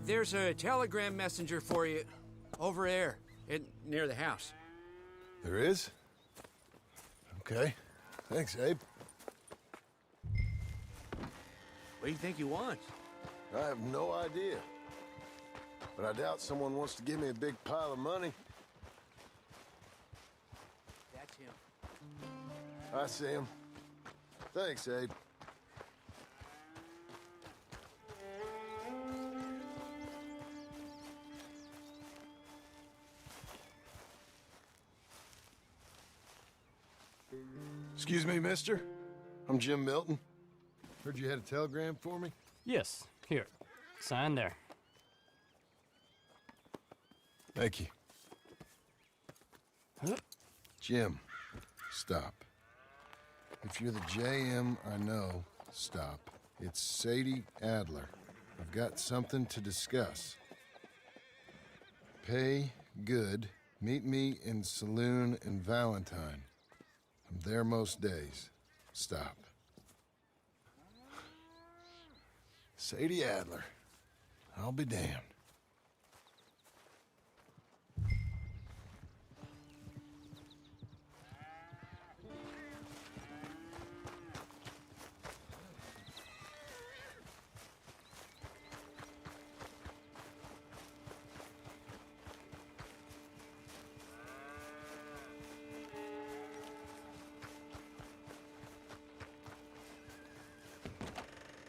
There's a telegram messenger for you over there, near the house. There is? Okay. Thanks, Abe. What do you think he wants? I have no idea. But I doubt someone wants to give me a big pile of money. That's him. I see him. Thanks, Abe. Excuse me, mister. I'm Jim Milton. Heard you had a telegram for me? Yes, here. Sign there. Thank you. Jim, stop. If you're the JM I know, stop. It's Sadie Adler. I've got something to discuss. Pay good. Meet me in Saloon in Valentine. I'm there most days. Stop. Sadie Adler. I'll be damned.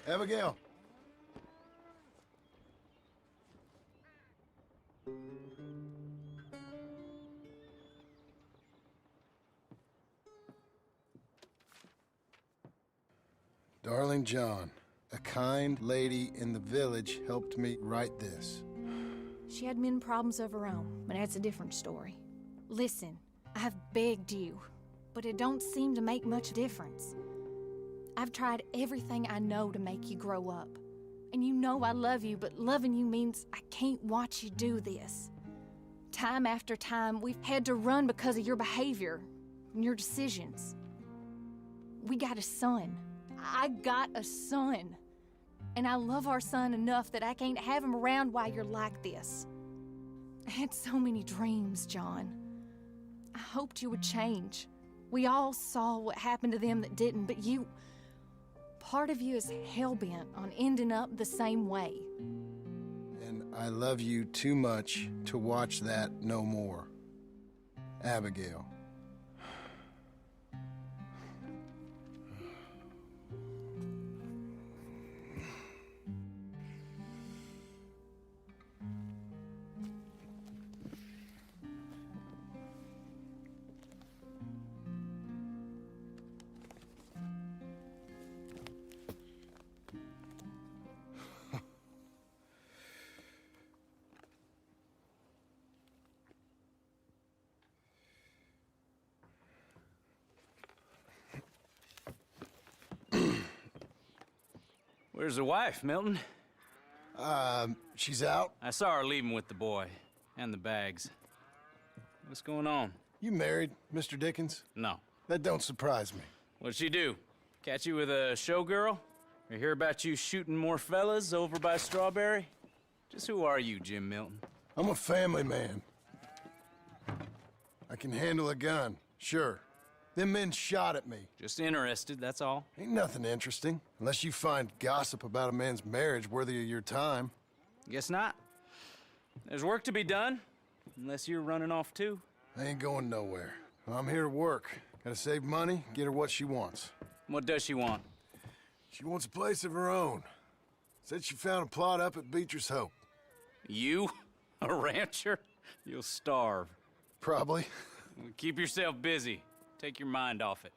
Abigail. Darling John, a kind lady in the village helped me write this. She had men problems of her own, but that's a different story. Listen, I've begged you, but it don't seem to make much difference. I've tried everything I know to make you grow up. And you know I love you, but loving you means I can't watch you do this. Time after time, we've had to run because of your behavior and your decisions. We got a son. I got a son. And I love our son enough that I can't have him around while you're like this. I had so many dreams, John. I hoped you would change. We all saw what happened to them that didn't, but you... Part of you is hell-bent on ending up the same way. And I love you too much to watch that no more. Abigail. Where's the wife, Milton? She's out. I saw her leaving with the boy. And the bags. What's going on? You married, Mr. Dickens? No. That don't surprise me. What'd she do? Catch you with a showgirl? Or hear about you shooting more fellas over by Strawberry? Just who are you, Jim Milton? I'm a family man. I can handle a gun, sure. Them men shot at me. Just interested, that's all. Ain't nothing interesting, unless you find gossip about a man's marriage worthy of your time. Guess not. There's work to be done, unless you're running off too. I ain't going nowhere. I'm here to work. Gotta save money, get her what she wants. What does she want? She wants a place of her own. Said she found a plot up at Beecher's Hope. You? A rancher? You'll starve. Probably. Keep yourself busy. Take your mind off it.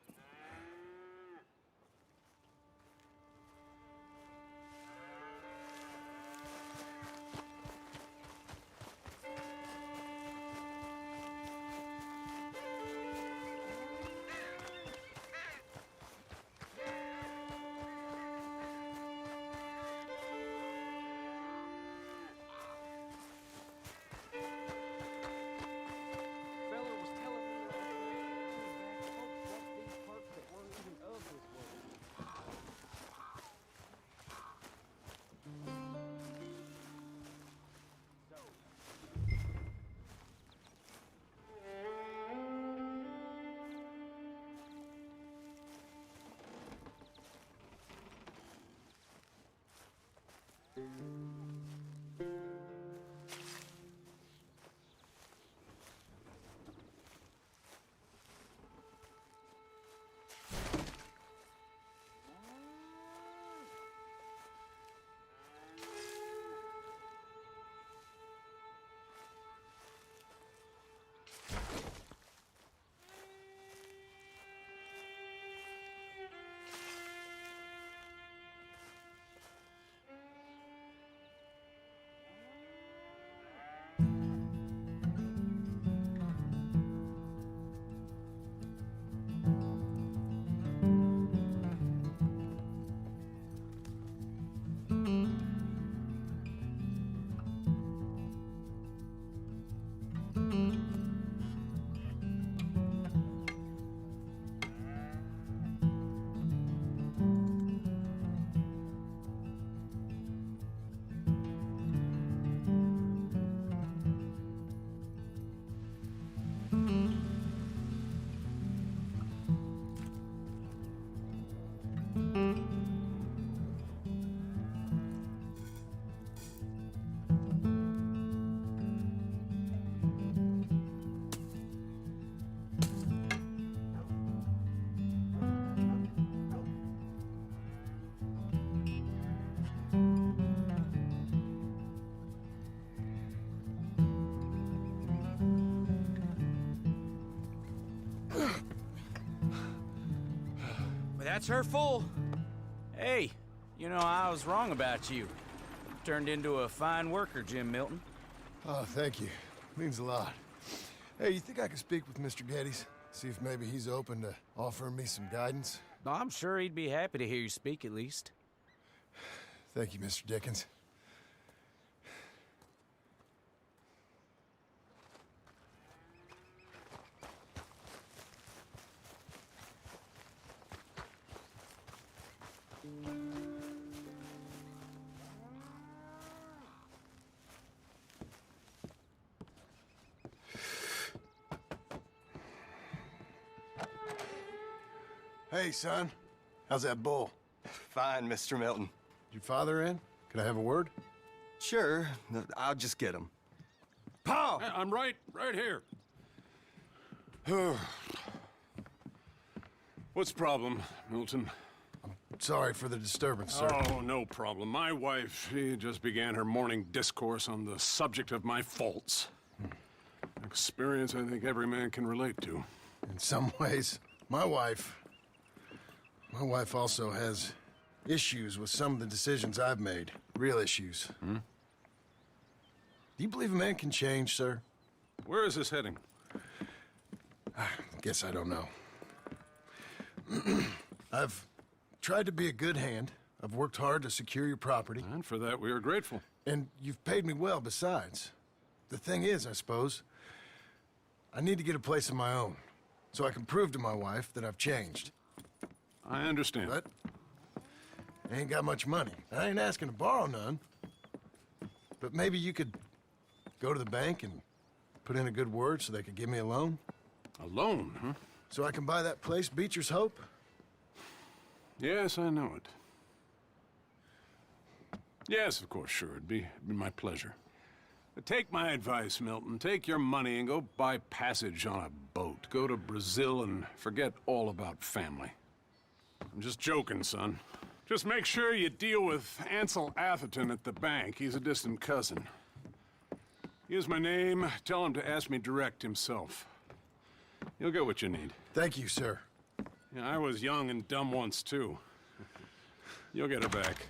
Well, that's her full. Hey, you know, I was wrong about you. Turned into a fine worker, Jim Milton. Oh, thank you. Means a lot. Hey, you think I could speak with Mr. Geddes? See if maybe he's open to offering me some guidance? I'm sure he'd be happy to hear you speak, at least. Thank you, Mr. Dickens. Hey, son. How's that bull? Fine, Mr. Milton. Your father in? Can I have a word? Sure, I'll just get him. Pa! I'm right here. What's the problem, Milton? Sorry for the disturbance, sir. Oh, no problem. My wife, she just began her morning discourse on the subject of my faults. Experience I think every man can relate to. In some ways, my wife also has issues with some of the decisions I've made. Real issues. Do you believe a man can change, sir? Where is this heading? Guess I don't know. I've tried to be a good hand. I've worked hard to secure your property. And for that, we are grateful. And you've paid me well besides. The thing is, I suppose, I need to get a place of my own, so I can prove to my wife that I've changed. I understand. But I ain't got much money. I ain't asking to borrow none. But maybe you could go to the bank and put in a good word so they could give me a loan? A loan, huh? So I can buy that place, Beecher's Hope? Yes, I know it. Yes, of course, sure. It'd be my pleasure. But take my advice, Milton. Take your money and go buy passage on a boat. Go to Brazil and forget all about family. I'm just joking, son. Just make sure you deal with Ansel Atherton at the bank. He's a distant cousin. Use my name. Tell him to ask me direct himself. You'll get what you need. Thank you, sir. Yeah, I was young and dumb once, too. You'll get her back.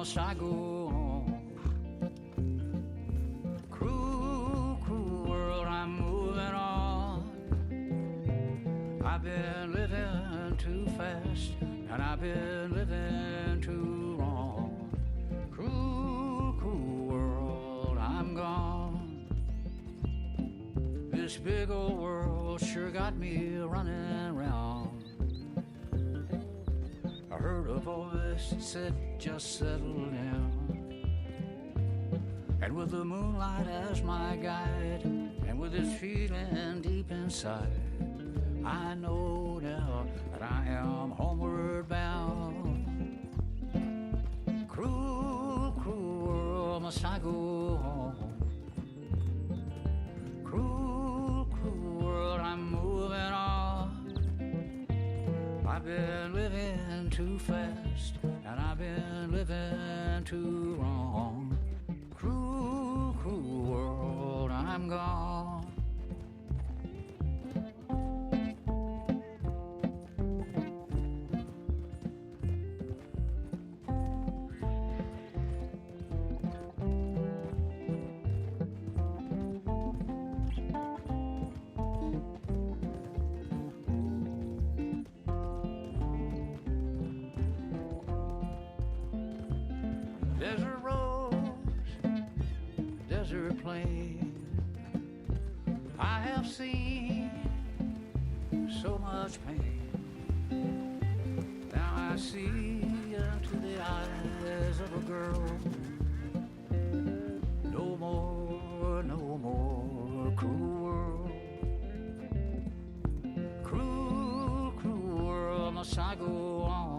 must I go on? Cruel, cruel world, I'm moving on. I've been living too fast, and I've been living too wrong. Cruel, cruel world, I'm gone. This big old world sure got me running round. I heard a voice that said, just settle down. And with the moonlight as my guide, and with this feeling deep inside, I know now that I am homeward bound. Cruel, cruel world, must I go home? Cruel, cruel world, I'm moving on. I've been living too fast, and I've been living too wrong. Cruel, cruel world, I'm gone. Desert roads, desert plain, I have seen so much pain. Now I see into the eyes of a girl. No more, no more cruel world. Cruel, cruel world, must I go on?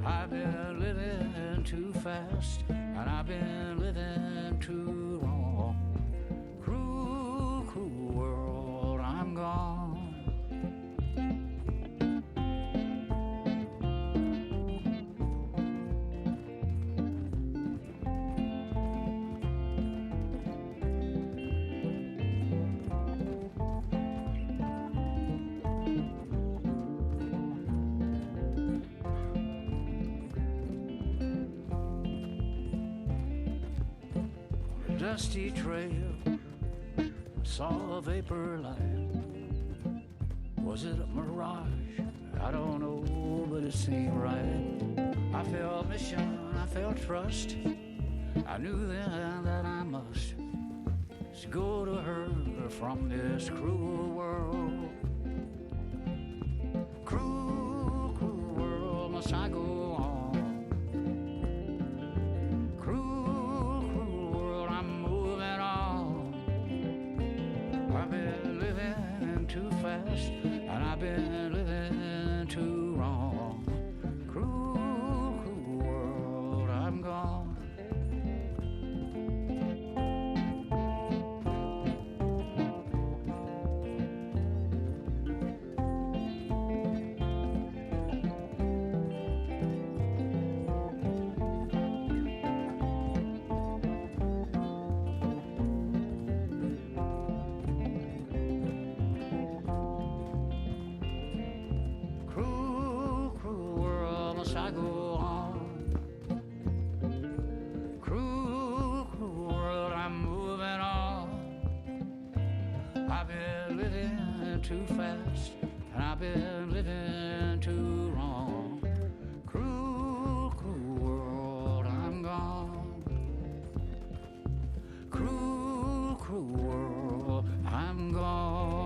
I've been living too fast, and I've been living too wrong. Cruel, cruel world, I'm gone. Dusty trail, saw a vapor light. Was it a mirage? I don't know, but it seemed right. I felt mission, I felt trust. I knew then that I must go to her from this cruel world. Cruel, cruel world, must I go on? I've been living too fast, and I've been living too wrong. Cruel, cruel world, I'm gone. I go on. Cruel, cruel world, I'm moving on. I've been living too fast, and I've been living too wrong. Cruel, cruel world, I'm gone. Cruel, cruel world, I'm gone.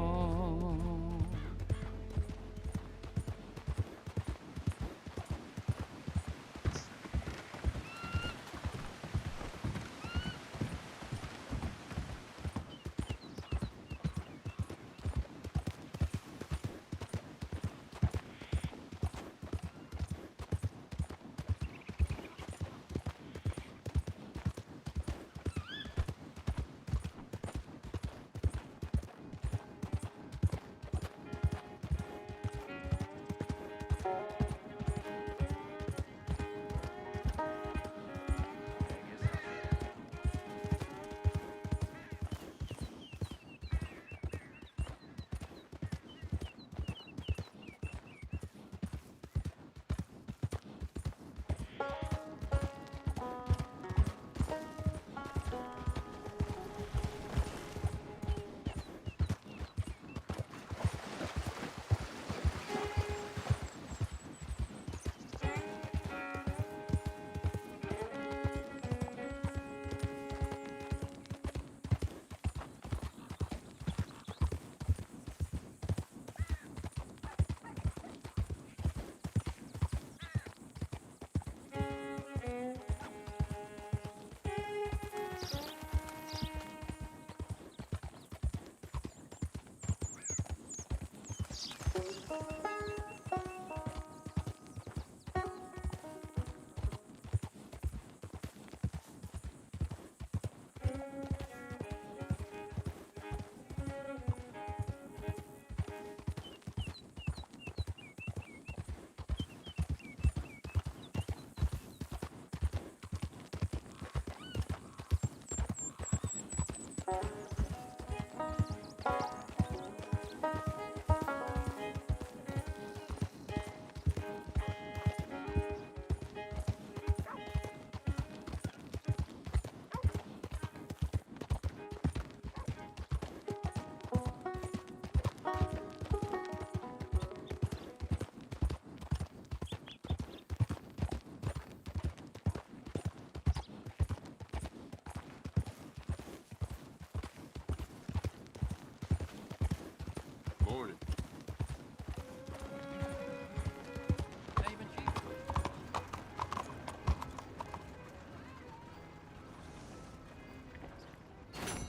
Morning.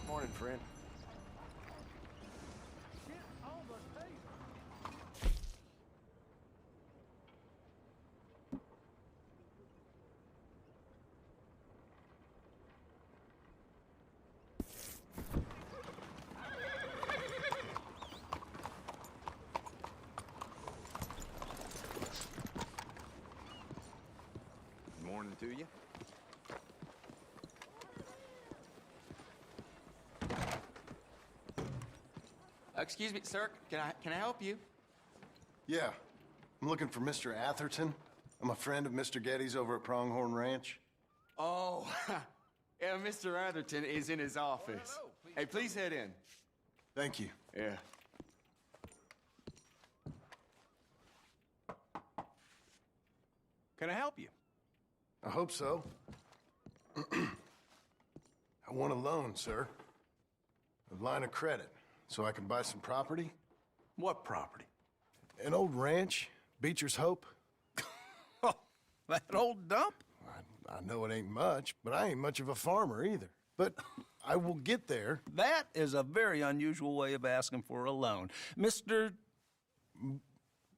Morning, friend. Morning to you. Excuse me, sir. Can I help you? Yeah. I'm looking for Mr. Atherton. I'm a friend of Mr. Getty's over at Pronghorn Ranch. Oh, yeah, Mr. Atherton is in his office. Hey, please head in. Thank you. Yeah. Can I help you? I hope so. I want a loan, sir. A line of credit, so I can buy some property. What property? An old ranch, Beecher's Hope. That old dump? I know it ain't much, but I ain't much of a farmer either. But I will get there. That is a very unusual way of asking for a loan. Mr.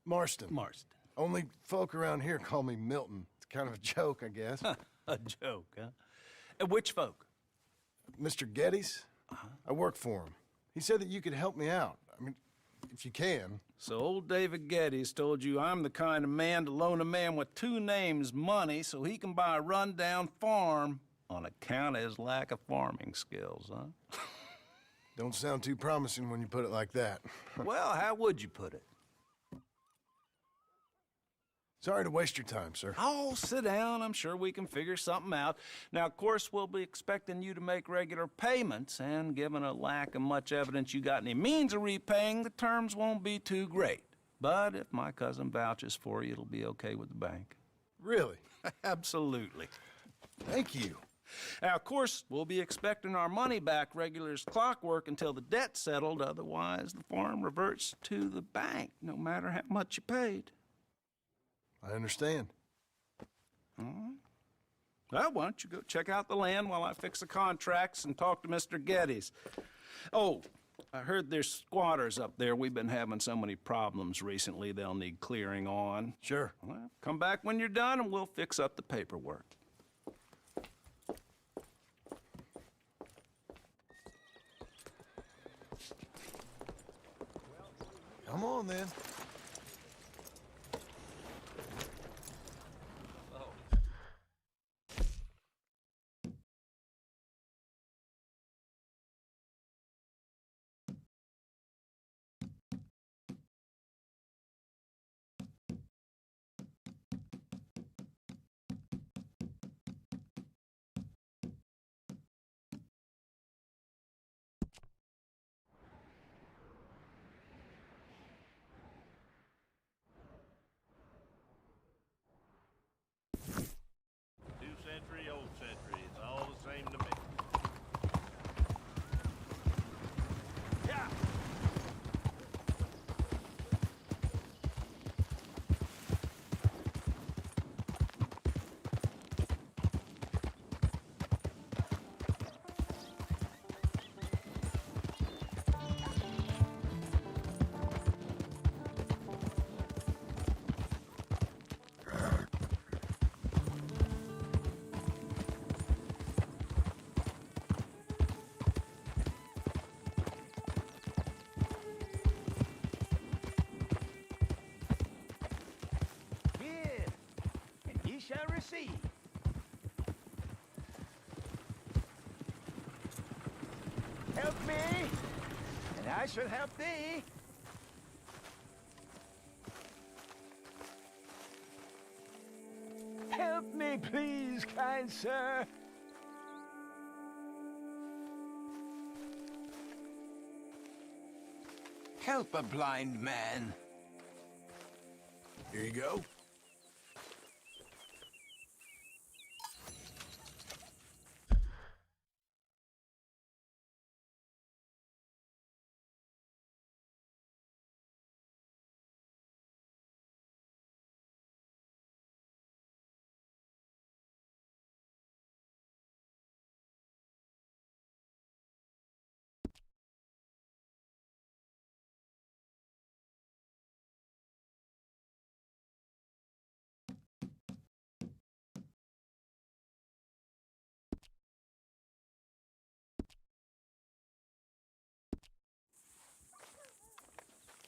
Marston. Marston. Only folk around here call me Milton. It's kind of a joke, I guess. A joke, huh? And which folk? Mr. Getty's? I work for him. He said that you could help me out. I mean, if you can. So old David Geddes told you I'm the kind of man to loan a man with two names money so he can buy a rundown farm on account of his lack of farming skills, huh? Don't sound too promising when you put it like that. Well, how would you put it? Sorry to waste your time, sir. Oh, sit down. I'm sure we can figure something out. Now, of course, we'll be expecting you to make regular payments, and given a lack of much evidence you got any means of repaying, the terms won't be too great. But if my cousin vouches for you, it'll be okay with the bank. Really? Absolutely. Thank you. Now, of course, we'll be expecting our money back regular as clockwork until the debt's settled. Otherwise, the farm reverts to the bank, no matter how much you paid. I understand. All right. Well, why don't you go check out the land while I fix the contracts and talk to Mr. Geddes. Oh, I heard there's squatters up there. We've been having so many problems recently, they'll need clearing on. Sure. Well, come back when you're done and we'll fix up the paperwork. Come on, then. shall receive. Help me, and I shall help thee. Help me, please, kind sir. Help a blind man. Here you go.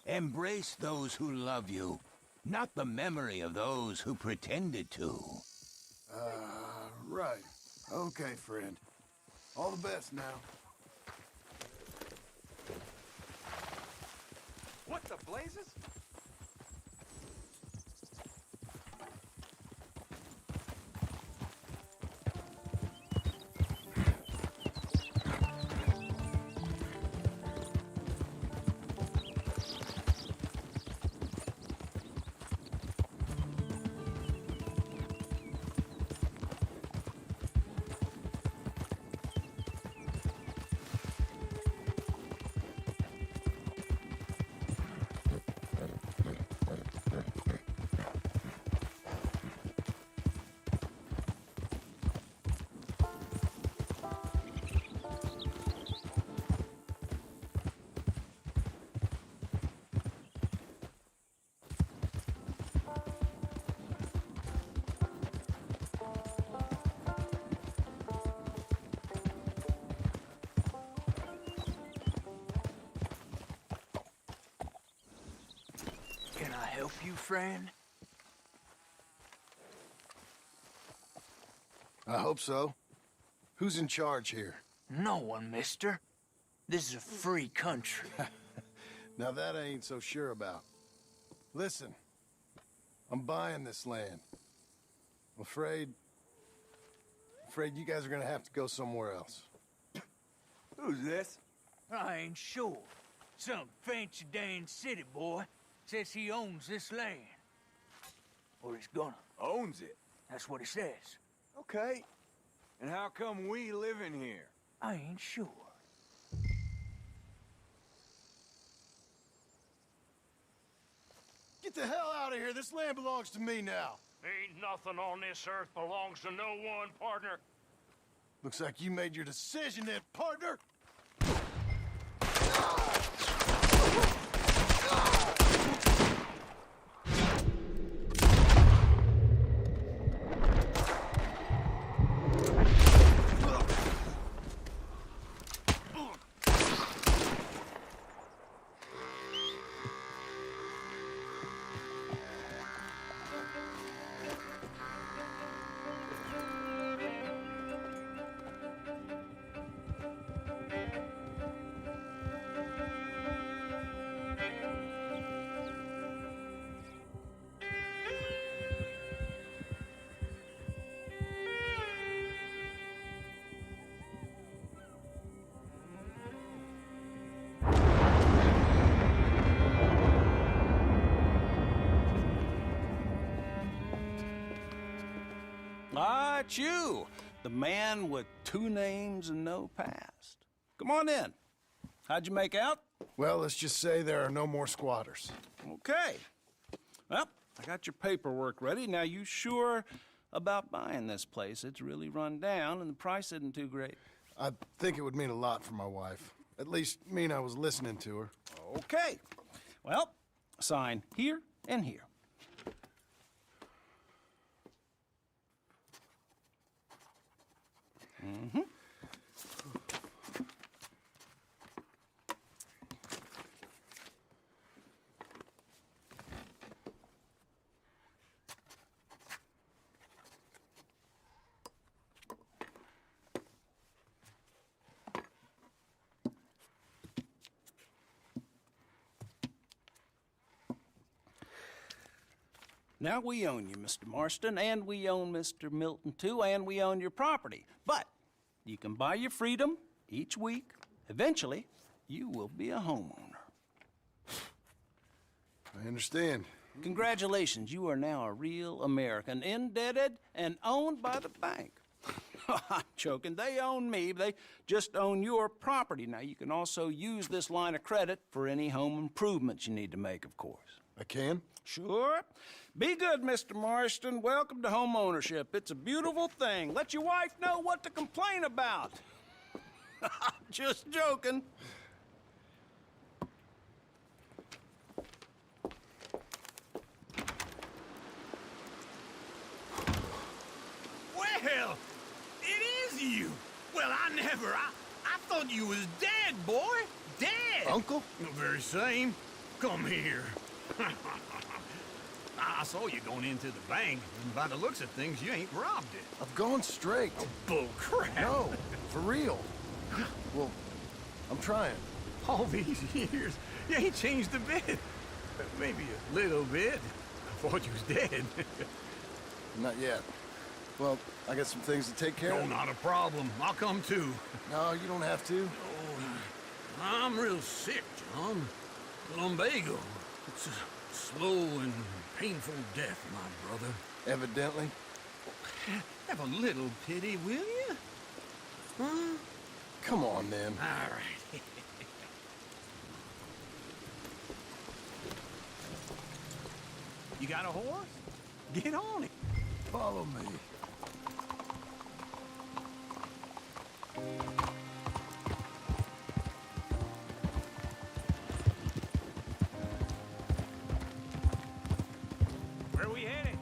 Embrace those who love you, not the memory of those who pretended to. Right. Okay, friend. All the best now. What the blazes? Can I help you, friend? I hope so. Who's in charge here? No one, mister. This is a free country. Now that I ain't so sure about. Listen, I'm buying this land. I'm afraid you guys are gonna have to go somewhere else. Who's this? I ain't sure. Some fancy Dan city boy says he owns this land. Or he's gonna. Owns it. That's what he says. Okay. And how come we live in here? I ain't sure. Get the hell out of here! This land belongs to me now! Ain't nothing on this earth belongs to no one, partner. Looks like you made your decision then, partner! Ah, it's you, the man with 2 names and no past. Come on in. How'd you make out? Well, let's just say there are no more squatters. Okay. Well, I got your paperwork ready. Now, you sure about buying this place? It's really run down, and the price isn't too great. I think it would mean a lot for my wife. At least mean I was listening to her. Okay. Well, sign here and here. Mm-hmm. Now, we own you, Mr. Marston, and we own Mr. Milton, too, and we own your property. But you can buy your freedom each week. Eventually, you will be a homeowner. I understand. Congratulations, you are now a real American, indebted and owned by the bank. I'm joking. They own me. They just own your property. Now, you can also use this line of credit for any home improvements you need to make, of course. I can? Sure. Be good, Mr. Marston. Welcome to home ownership. It's a beautiful thing. Let your wife know what to complain about. Just joking. Well, it is you. Well, I thought you was dead, boy. Dead. Uncle? The very same. Come here. I saw you going into the bank, and by the looks of things, you ain't robbed it. I've gone straight. Bull crap. No, for real. Well, I'm trying. All these years, you ain't changed a bit. Maybe a little bit. I thought you was dead. Not yet. Well, I got some things to take care No, of. not a problem. I'll come too. No, you don't have to. Oh, I'm real sick, John. Lumbago. It's a slow and painful death, my brother. Evidently. Have a little pity, will you? Huh? Come on, then. All right. You got a horse? Get on it. Follow me. Where we headed?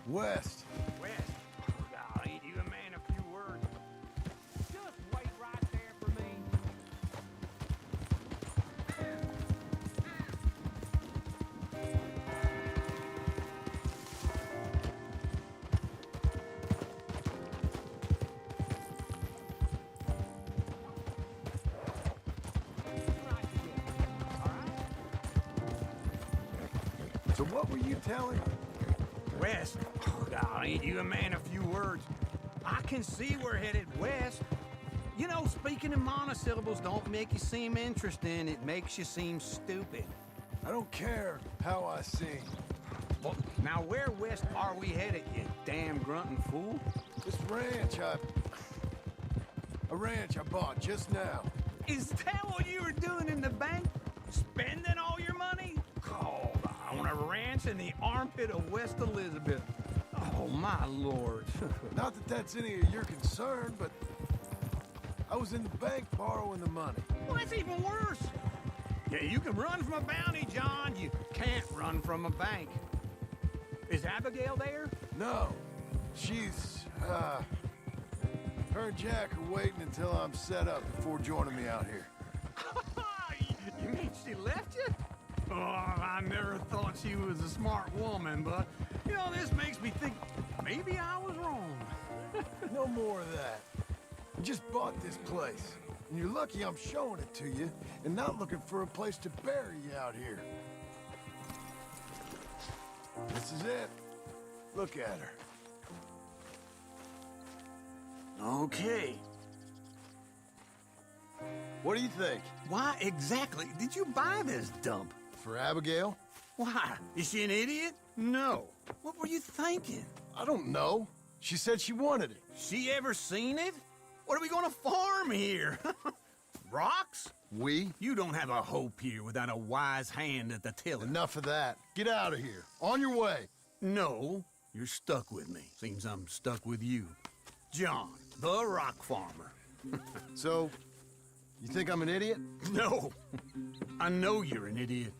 West. West. I'll eat you a man a few words. Just wait right there for me. So what were you telling? West. I'll eat you a man a few words. I can see we're headed west. You know, speaking in monosyllables don't make you seem interesting. It makes you seem stupid. I don't care how I sing. Well, now where west are we headed, you damn grunting fool? This ranch a ranch I bought just now. Is that what you were doing in the bank? Spending all your money? Oh, on a ranch in the armpit of West Elizabeth. Oh, my lord. Not that that's any of your concern, but I was in the bank borrowing the money. Well, that's even worse. Yeah, you can run from a bounty, John. You can't run from a bank. Is Abigail there? No. She's, her and Jack are waiting until I'm set up before joining me out here. You mean she left you? Oh, I never thought she was a smart woman, but, you know, this makes me think maybe I was wrong. No more of that. I just bought this place, and you're lucky I'm showing it to you and not looking for a place to bury you out here. This is it. Look at her. Okay. What do you think? Why exactly did you buy this dump? For Abigail? Why? Is she an idiot? No. What were you thinking? I don't know. She said she wanted it. She ever seen it? What are we gonna farm here? Rocks? We? You don't have a hope here without a wise hand at the tiller. Enough of that. Get out of here. On your way. No, you're stuck with me. Seems I'm stuck with you. John, the rock farmer. So, you think I'm an idiot? No, I know you're an idiot.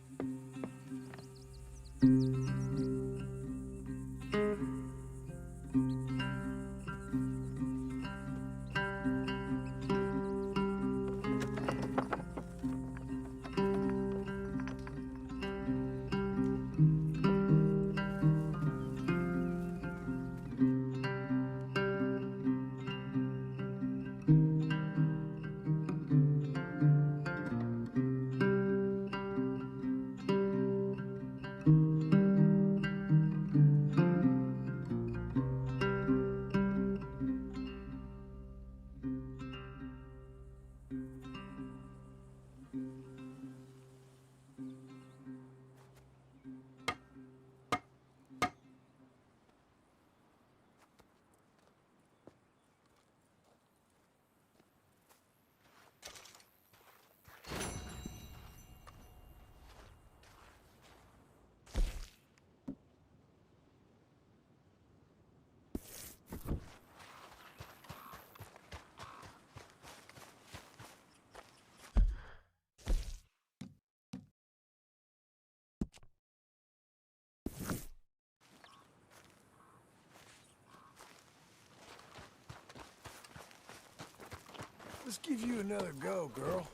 Let's give you another go, girl.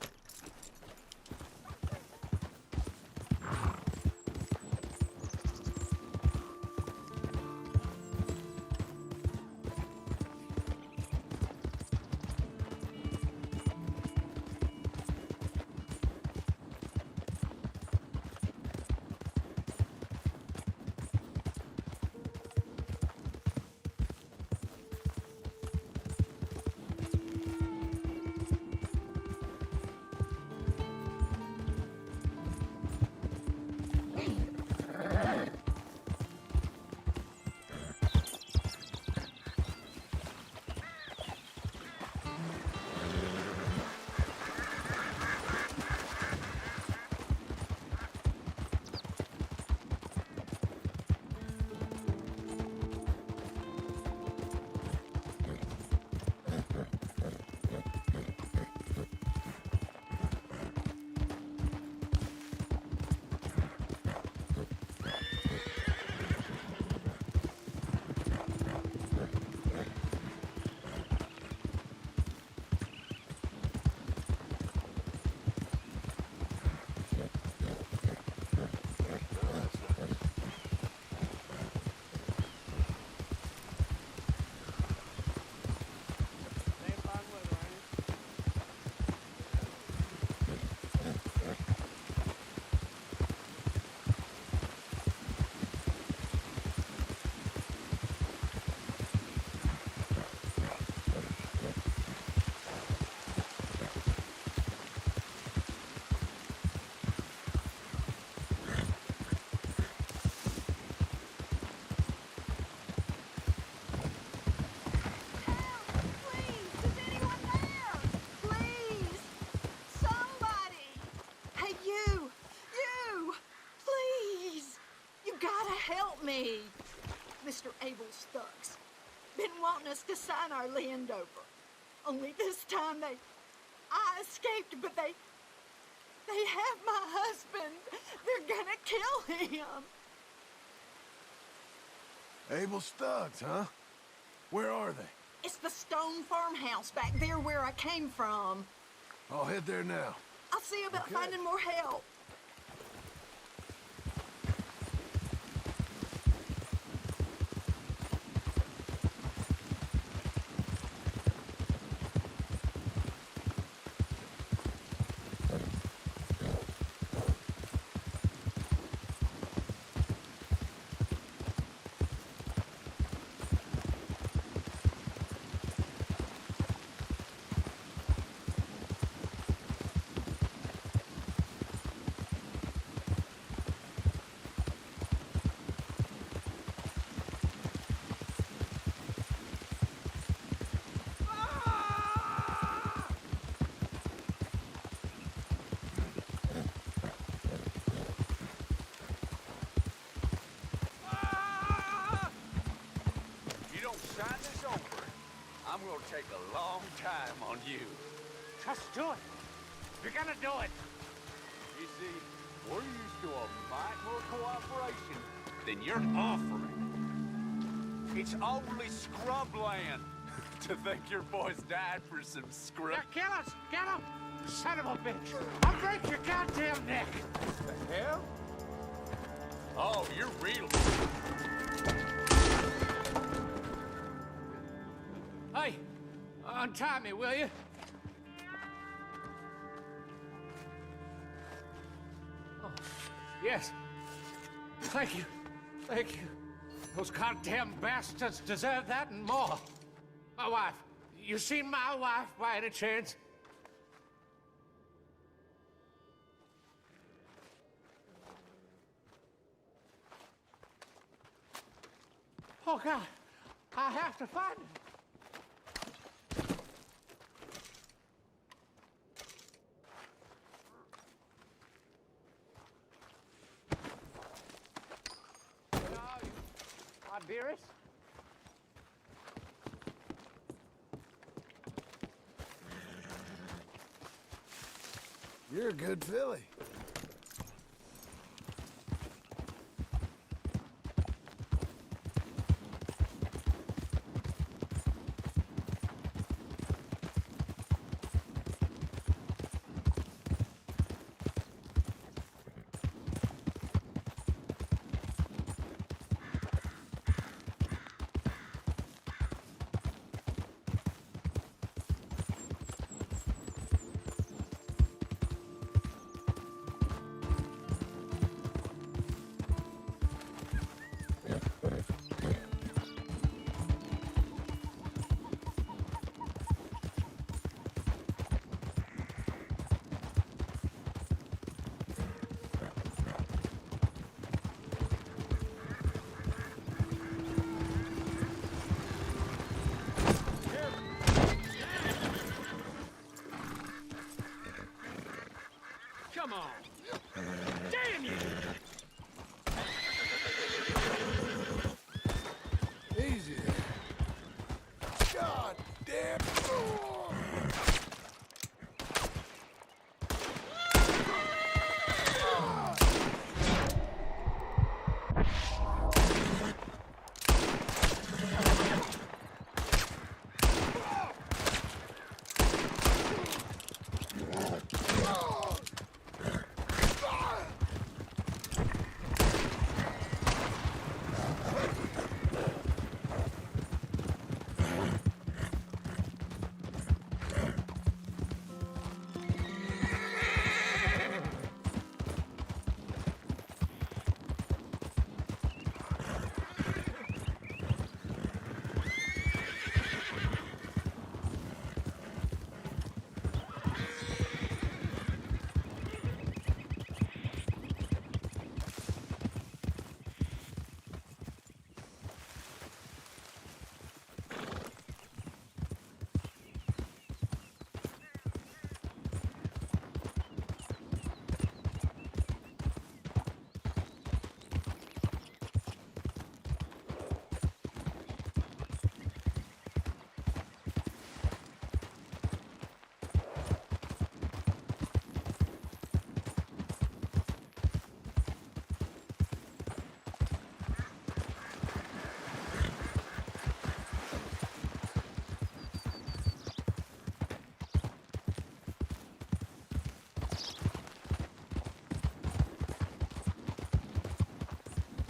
me, Mr. Abel Stuggs. Been wanting us to sign our land over. Only this time I escaped, but they have my husband. They're gonna kill him. Abel Stuggs, huh? Where are they? It's the stone farmhouse back there where I came from. I'll head there now. I'll see about finding more help. Sign this over. I'm gonna take a long time on you. Just do it. You're gonna do it. You see, we're used to a mite more cooperation than you're offering. It's only scrub land. To think your boys died for some scrub. Now kill us! Get him! Son of a bitch! I'll break your goddamn neck! The hell? Oh, you're real. Hey, untie me, will you? Oh, yes. Thank you. Thank you. Those goddamn bastards deserve that and more. My wife. You seen my wife by any chance? Oh, God. I have to find her. Dearest? You're a good filly.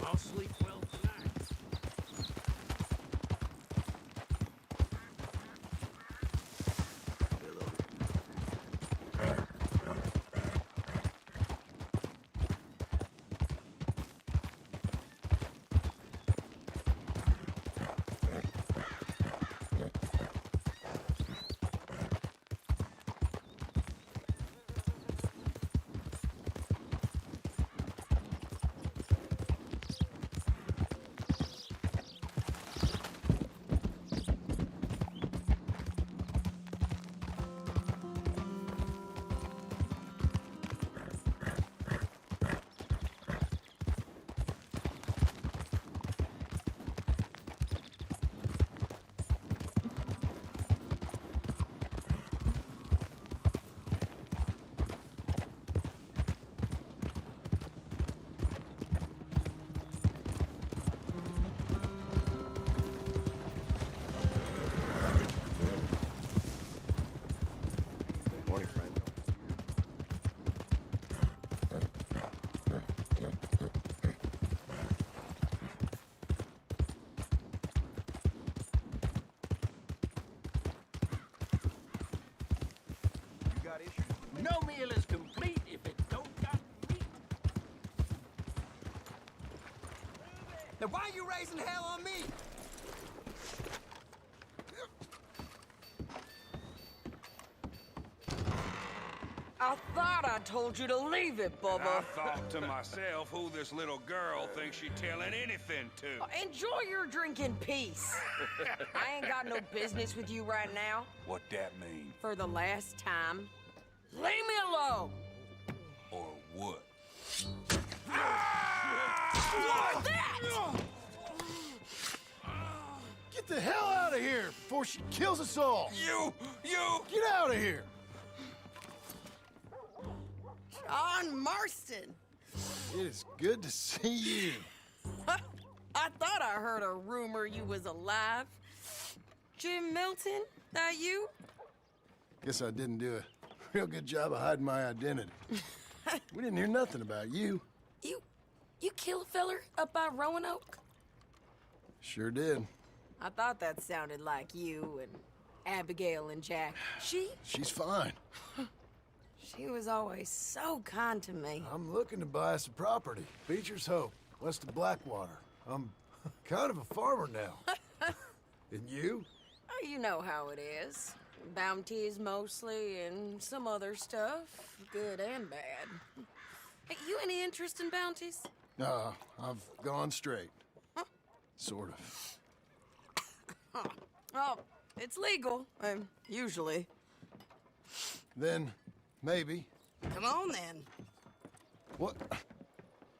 I'll sleep well tonight. Morning, friend. You got issues? No meal is complete if it don't got meat. Now why are you raising hell on me? I thought I told you to leave it, Bubba. I thought to myself, who this little girl thinks she telling anything to. Enjoy your drink in peace. I ain't got no business with you right now. What that mean? For the last time, leave me alone. Or what? What's that? Get the hell out of here before she kills us all! You! Get out of here! John Marston. It is good to see you. I thought I heard a rumor you was alive. Jim Milton, that you? Guess I didn't do a real good job of hiding my identity. We didn't hear nothing about you. You kill a feller up by Roanoke? Sure did. I thought that sounded like you and Abigail and Jack. She's fine. She was always so kind to me. I'm looking to buy us a property. Beecher's Hope, west of Blackwater. I'm kind of a farmer now. And you? Oh, you know how it is. Bounties mostly, and some other stuff, good and bad. Hey, you any interest in bounties? No, I've gone straight. Sort of. Oh, it's legal, usually. Then, maybe. Come on, then. What?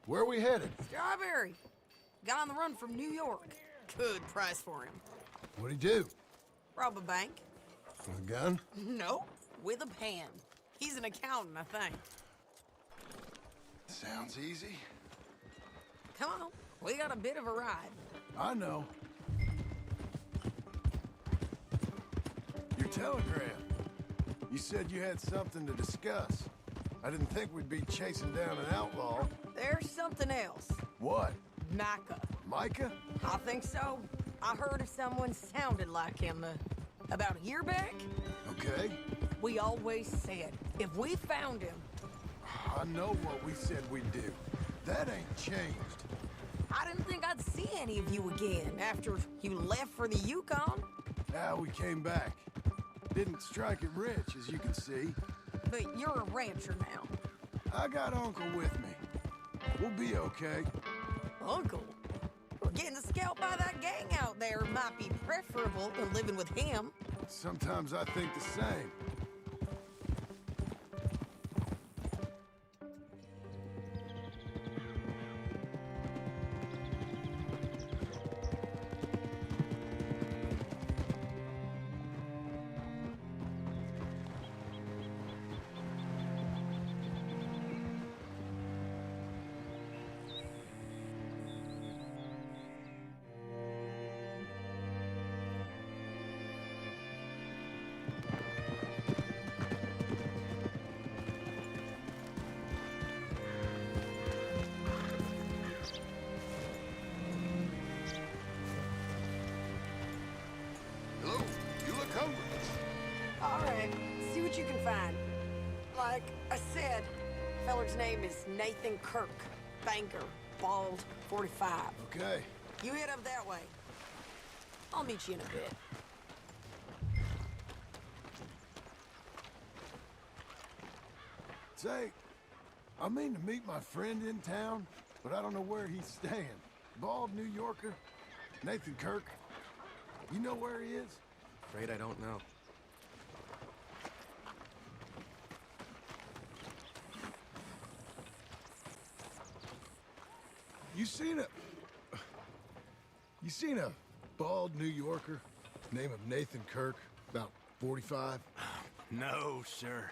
Where are we headed? Strawberry. Got on the run from New York. Good price for him. What'd he do? Rob a bank. With a gun? No, with a pen. He's an accountant, I think. Sounds easy. Come on, we got a bit of a ride. I know. Your telegram. You said you had something to discuss. I didn't think we'd be chasing down an outlaw. There's something else. What? Micah. Micah? I think so. I heard of someone sounded like him about a year back. Okay. We always said, if we found him... I know what we said we'd do. That ain't changed. I didn't think I'd see any of you again after you left for the Yukon. Now we came back. Didn't strike it rich, as you can see. But you're a rancher now. I got Uncle with me. We'll be okay. Uncle? Well, getting scalped by that gang out there might be preferable than living with him. Sometimes I think the same. you can find. Like I said, feller's name is Nathan Kirk. Banker, bald, 45. Okay. You head up that way. I'll meet you in a bit. Say, I mean to meet my friend in town, but I don't know where he's staying. Bald New Yorker? Nathan Kirk? You know where he is? Afraid I don't know. You seen a bald New Yorker, name of Nathan Kirk, about 45? No, sir.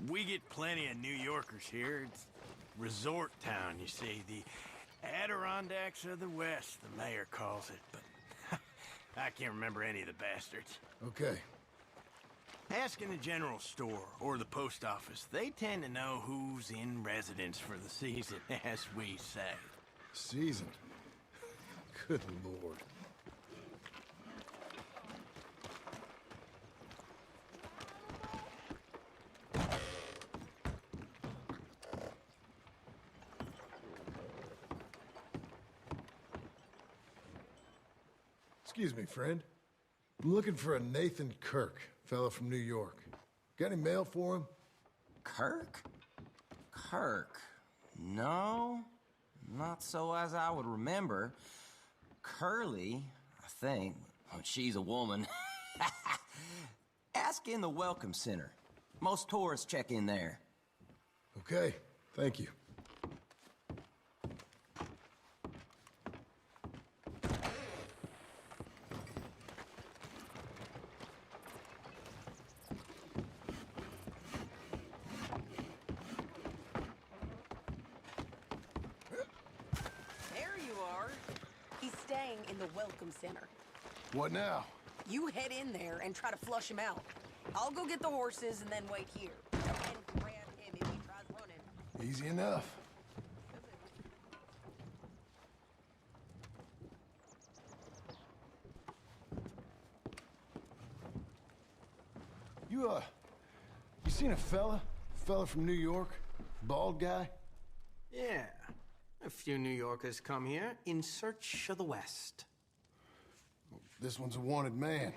We get plenty of New Yorkers here. It's resort town, you see. The Adirondacks of the West, the mayor calls it. But I can't remember any of the bastards. Okay. Ask in the general store or the post office. They tend to know who's in residence for the season, as we say. Season? Good Lord. Excuse me, friend. I'm looking for a Nathan Kirk, fella from New York. Got any mail for him? Kirk? Kirk? No, not so as I would remember. Curly, I think. Oh, she's a woman. Ask in the Welcome Center. Most tourists check in there. Okay, thank you. In the Welcome Center. What now? You head in there and try to flush him out. I'll go get the horses and then wait here. And grab him if he tries running. Easy enough. You seen a fella? Fella from New York? Bald guy? Yeah. A few New Yorkers come here in search of the West. This one's a wanted man.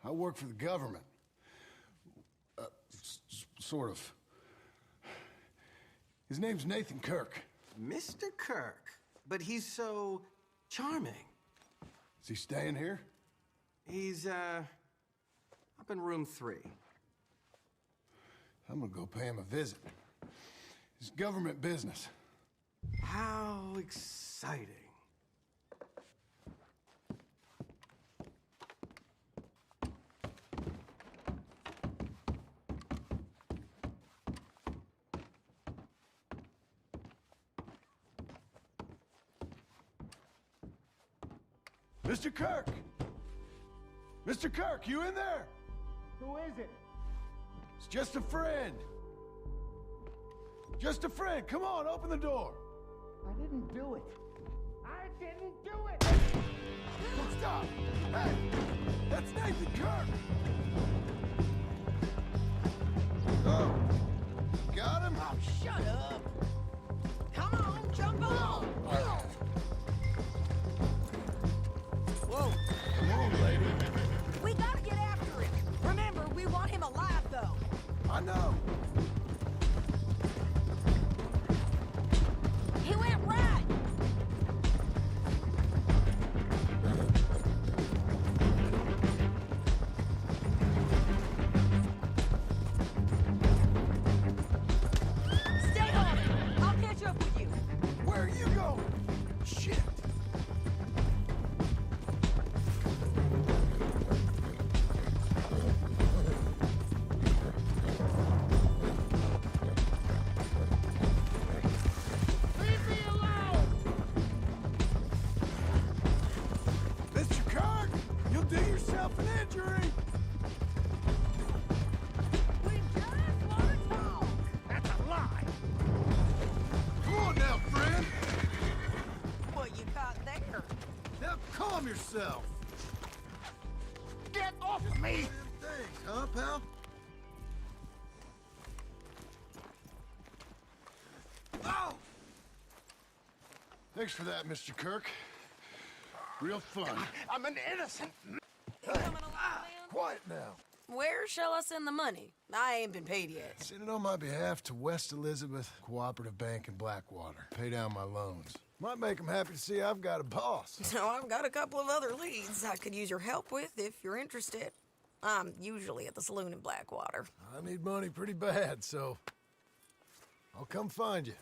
I work for the government. Sort of. His name's Nathan Kirk. Mr. Kirk? But he's so charming. Is he staying here? He's, up in room 3. I'm gonna go pay him a visit. It's government business. How exciting. Mr. Kirk! Mr. Kirk, you in there? Who is it? It's just a friend. Just a friend. Come on, open the door. I didn't do it. I didn't do it! Stop! Hey! That's Nathan Kirk! Oh! Got him? Oh, shut up! Come on, jump on! Whoa! Come on, lady. We gotta get after him. Remember, we want him alive, though. I know. He went right. Stay on it. I'll catch up with you. Where are you going? Shit. Leave me alone! Mr. Kirk, you'll do yourself an injury. We just want to talk. That's a lie! Come on now, friend. What you caught there? Now calm yourself. Get off of me! Thanks, huh, pal? Thanks for that, Mr. Kirk. Real fun. I'm an innocent. Quiet now. Where shall I send the money? I ain't been paid yet. Send it on my behalf to West Elizabeth Cooperative Bank in Blackwater. Pay down my loans. Might make them happy to see I've got a boss. So I've got a couple of other leads I could use your help with if you're interested. I'm usually at the saloon in Blackwater. I need money pretty bad, so I'll come find you.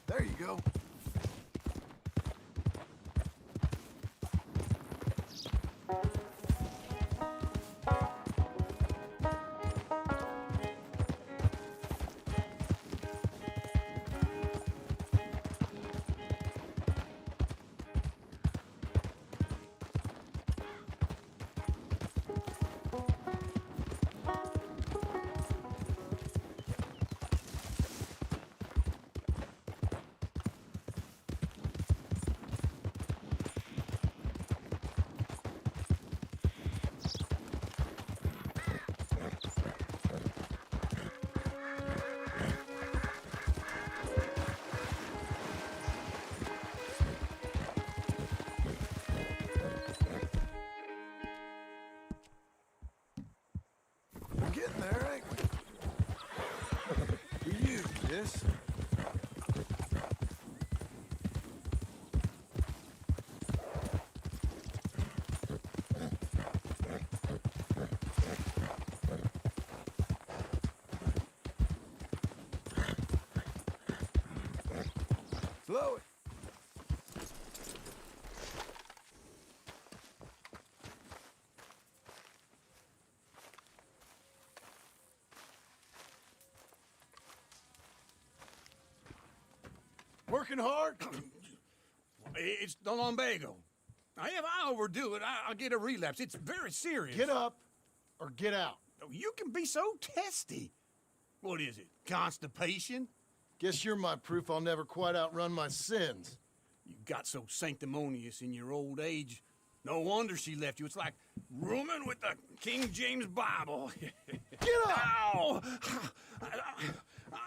There you go. We're getting there, ain't we? For you, yes? Slow it. Working hard? It's the lumbago. If I overdo it, I'll get a relapse. It's very serious. Get up or get out. You can be so testy. What is it, constipation? Guess you're my proof I'll never quite outrun my sins. You got so sanctimonious in your old age. No wonder she left you. It's like rooming with the King James Bible. Get up! Ow!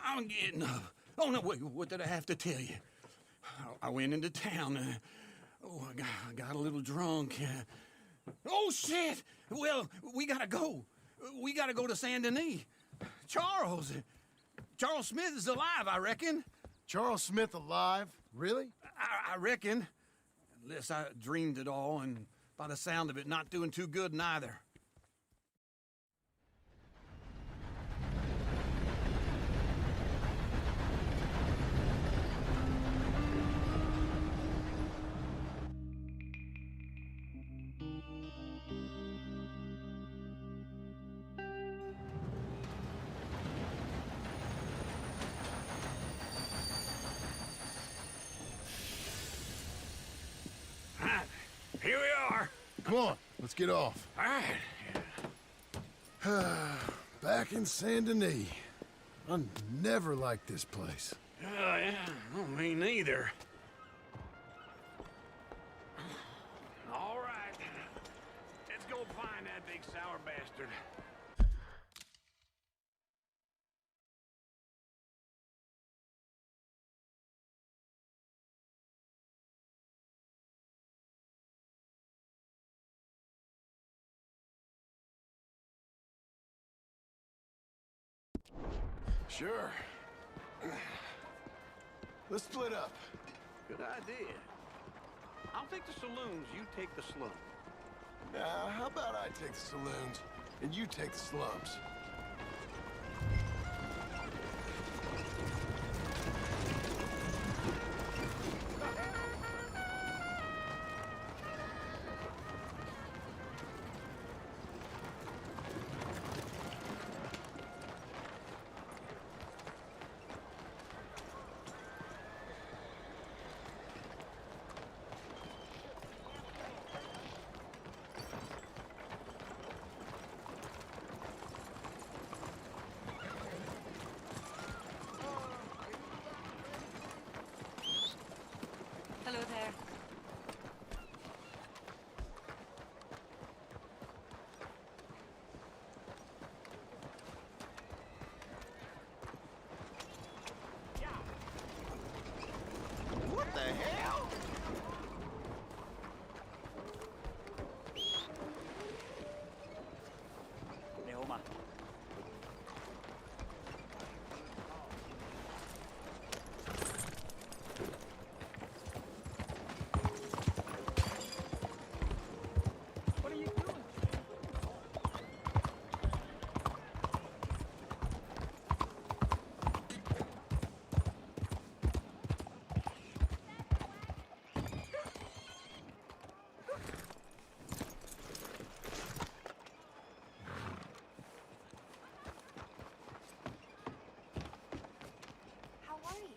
I'm getting up. Oh, no, wait, what did I have to tell you? I went into town. I got a little drunk. Oh, shit! Well, we gotta go. We gotta go to Saint Denis. Charles Smith is alive, I reckon. Charles Smith alive? Really? I reckon. Unless I dreamed it all, and by the sound of it, not doing too good neither. Here we are. Come on, let's get off. All right. Back in Saint Denis. I never liked this place. Yeah, well, me neither. All right. Let's go find that big sour bastard. Sure. Let's split up. Good idea. I'll take the saloons, you take the slums. Now, how about I take the saloons and you take the slums? Hello there. What the hell? Neoma. How are you?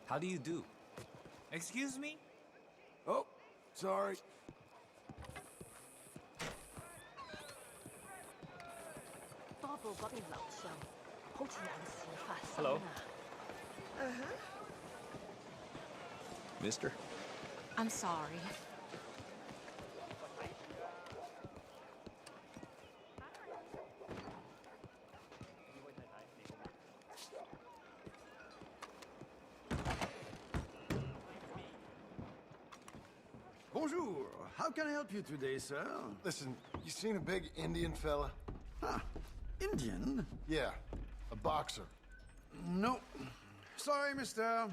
How do you do? Excuse me? Oh, sorry. Hello. Mister? I'm sorry. Bonjour. How can I help you today, sir? Listen, you seen a big Indian fella? Huh. Indian? Yeah, a boxer. No. Sorry, mister.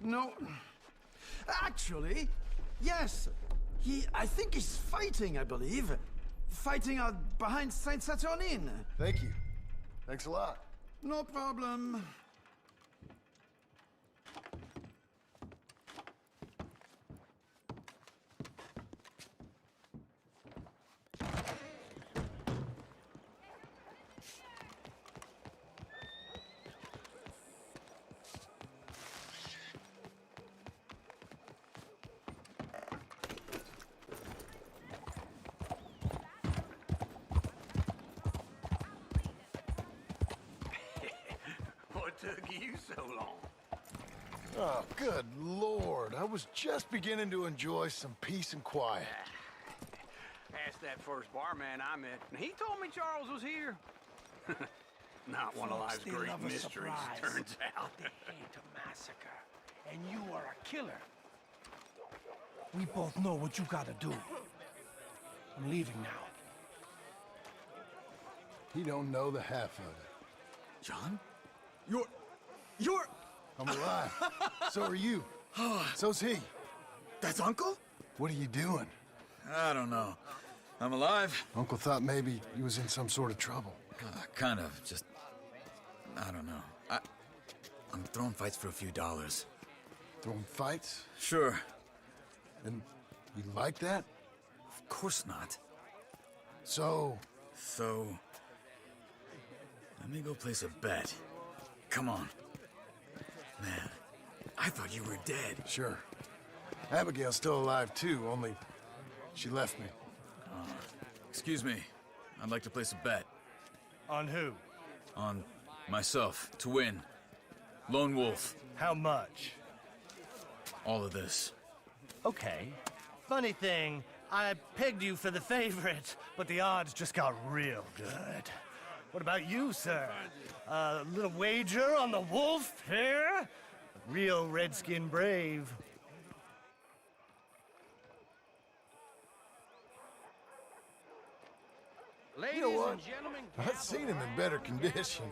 No. Actually, yes. I think he's fighting, I believe. Fighting out behind Saint Saturnine. Thank you. Thanks a lot. No problem. What took you so long? Oh, good Lord. I was just beginning to enjoy some peace and quiet. Asked that first barman I met, and he told me Charles was here. Not one of life's great mysteries, turns out. They hate a massacre, and you are a killer. We both know what you gotta do. I'm leaving now. He don't know the half of it. John? You're... I'm alive. So are you. So's he. That's Uncle? What are you doing? I don't know. I'm alive. Uncle thought maybe he was in some sort of trouble. Kind of. Just... I don't know. I'm throwing fights for a few dollars. Throwing fights? Sure. And you like that? Of course not. So... Let me go place a bet. Come on. Man, I thought you were dead. Sure. Abigail's still alive, too, only she left me. Excuse me. I'd like to place a bet. On who? On myself, to win. Lone Wolf. How much? All of this. Okay. Funny thing, I pegged you for the favorite, but the odds just got real good. What about you, sir? A little wager on the wolf here? Real redskin brave. Ladies You know what? and gentlemen, I've seen him in better condition.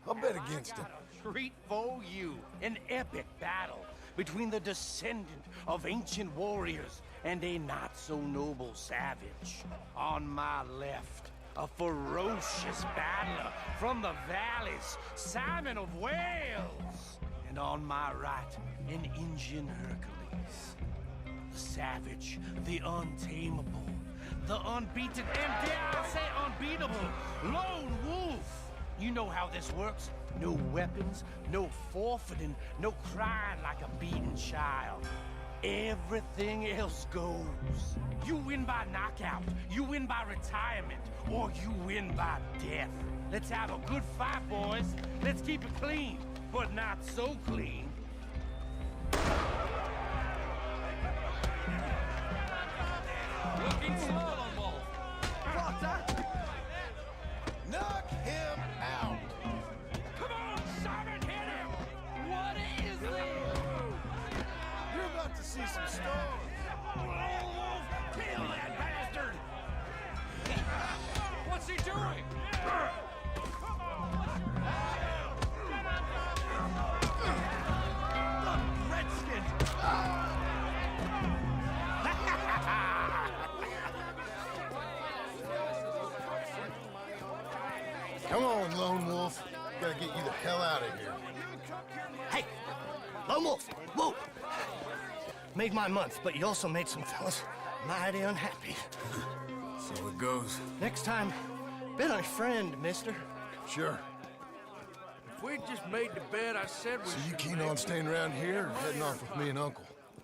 I'll bet against him. Treat for you, an epic battle between the descendant of ancient warriors and a not-so-noble savage. On my left, a ferocious battler from the valleys, Simon of Wales. And on my right, an Indian Hercules. The savage, the untamable, the unbeaten, and dare I say unbeatable, Lone Wolf. You know how this works. No weapons, no forfeiting, no crying like a beaten child. Everything else goes. You win by knockout, you win by retirement, or you win by death. Let's have a good fight, boys. Let's keep it clean, but not so clean. Looking slow, Lone Wolf. Potter! Knock him out! Come on, Simon, hit him! What is this? You're about to see some stars. Lone Wolf, kill that bastard! What's he doing? Come on, Lone Wolf. Gotta get you the hell out of here. Hey! Lone Wolf! Whoa! Made my month, but you also made some fellas mighty unhappy. So it goes. Next time, bet on a friend, mister. Sure. If we just made the bed I said we So you keen on staying around here or heading off with me and Uncle?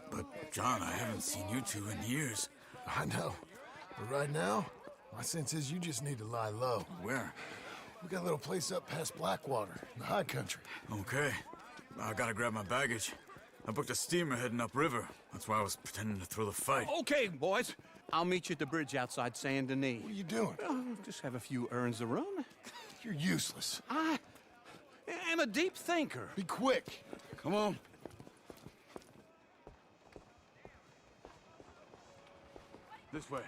But, John, I haven't seen you two in years. I know. But right now, my sense is you just need to lie low. Where? We got a little place up past Blackwater, in the high country. Okay. I gotta grab my baggage. I booked a steamer heading upriver. That's why I was pretending to throw the fight. Okay, boys. I'll meet you at the bridge outside Saint Denis. What are you doing? Just have a few errands to run. You're useless. I am a deep thinker. Be quick. Come on. This way.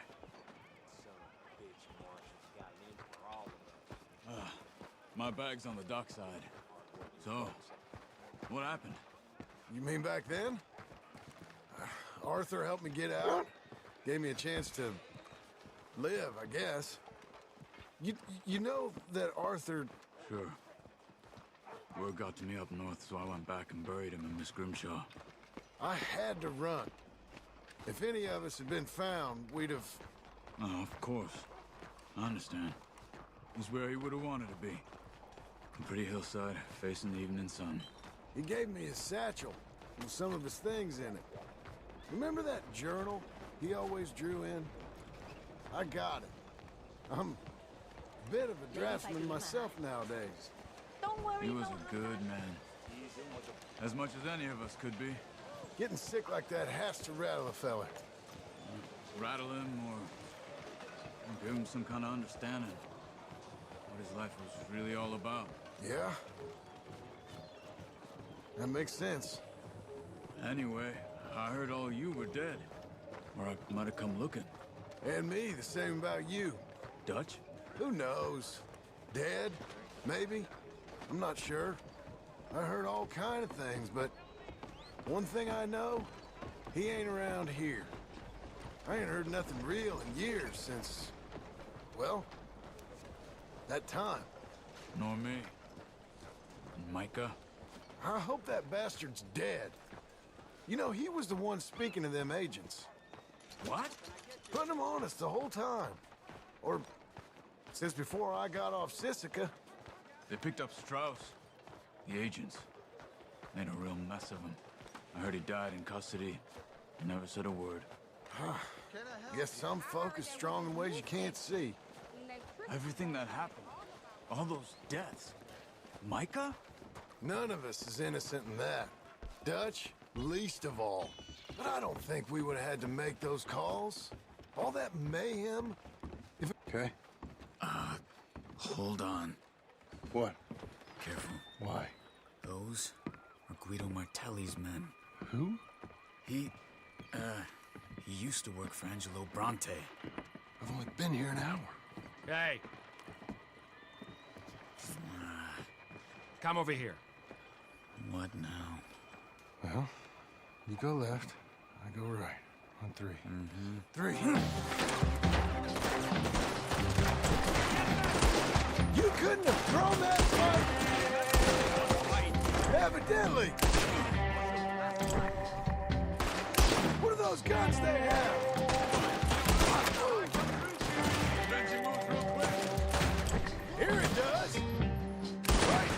My bag's on the dockside. So, what happened? You mean back then? Arthur helped me get out. Gave me a chance to live, I guess. You know that Arthur... Sure. Word got to me up north, so I went back and buried him in Miss Grimshaw. I had to run. If any of us had been found, we'd have... Oh, of course. I understand. He's where he would have wanted to be. A pretty hillside, facing the evening sun. He gave me his satchel with some of his things in it. Remember that journal he always drew in? I got it. I'm a bit of a draftsman myself nowadays. Don't worry. He was a good man. As much as any of us could be. Getting sick like that has to rattle a fella. Rattle him or give him some kind of understanding. What his life was really all about. Yeah? That makes sense. Anyway, I heard all you were dead. Or I might have come looking. And me, the same about you. Dutch? Who knows? Dead? Maybe? I'm not sure. I heard all kind of things, but one thing I know, he ain't around here. I ain't heard nothing real in years since, well, that time. Nor me. And Micah? I hope that bastard's dead. You know, he was the one speaking to them agents. What? Putting them on us the whole time. Or since before I got off Sisika. They picked up Strauss. The agents made a real mess of him. I heard he died in custody. He never said a word. Guess some folk are strong in ways you can't see. Everything that happened, all those deaths. Micah? None of us is innocent in that. Dutch, least of all. But I don't think we would have had to make those calls. All that mayhem. Okay. Hold on. What? Careful. Why? Those are Guido Martelli's men. Who? He used to work for Angelo Bronte. I've only been here an hour. Hey. Come over here. What now? Well, you go left, I go right. On 3. Mm-hmm. 3. You couldn't have thrown that fight! Evidently! What are those guns they have? Here it does! Right!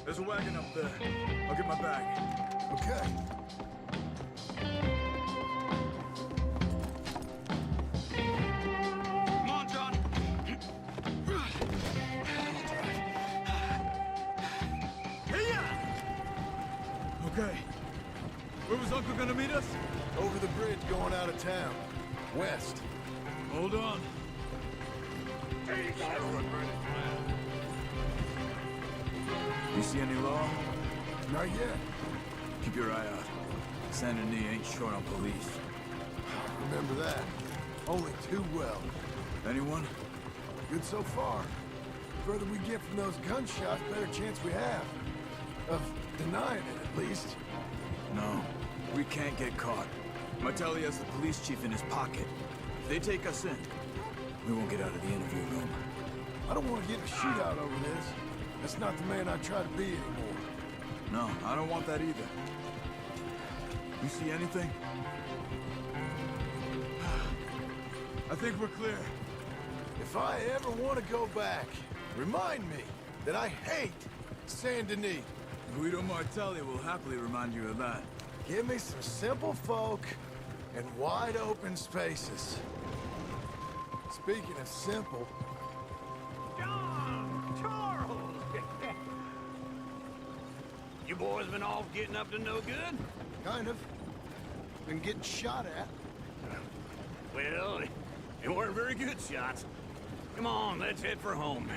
There's a wagon up there. I'll get my bag. Okay. Come on, John. Okay. Where was Uncle gonna meet us? Over the bridge going out of town. West. Hold on. You see any law? Not yet. Keep your eye out. Saint Denis ain't short on police. Remember that. Only too well. Anyone? Good so far. The further we get from those gunshots, better chance we have. Of denying it, at least. No. We can't get caught. Martelli has the police chief in his pocket. If they take us in, we won't get out of the interview room. I don't want to get in a shootout over this. That's not the man I try to be anymore. No, I don't want that either. You see anything? I think we're clear. If I ever want to go back, remind me that I hate Saint Denis. Guido Martelli will happily remind you of that. Give me some simple folk and wide open spaces. Speaking of simple... John! Charles! You boys been off getting up to no good? Kind of. Been getting shot at. Well, they weren't very good shots. Come on, let's head for home.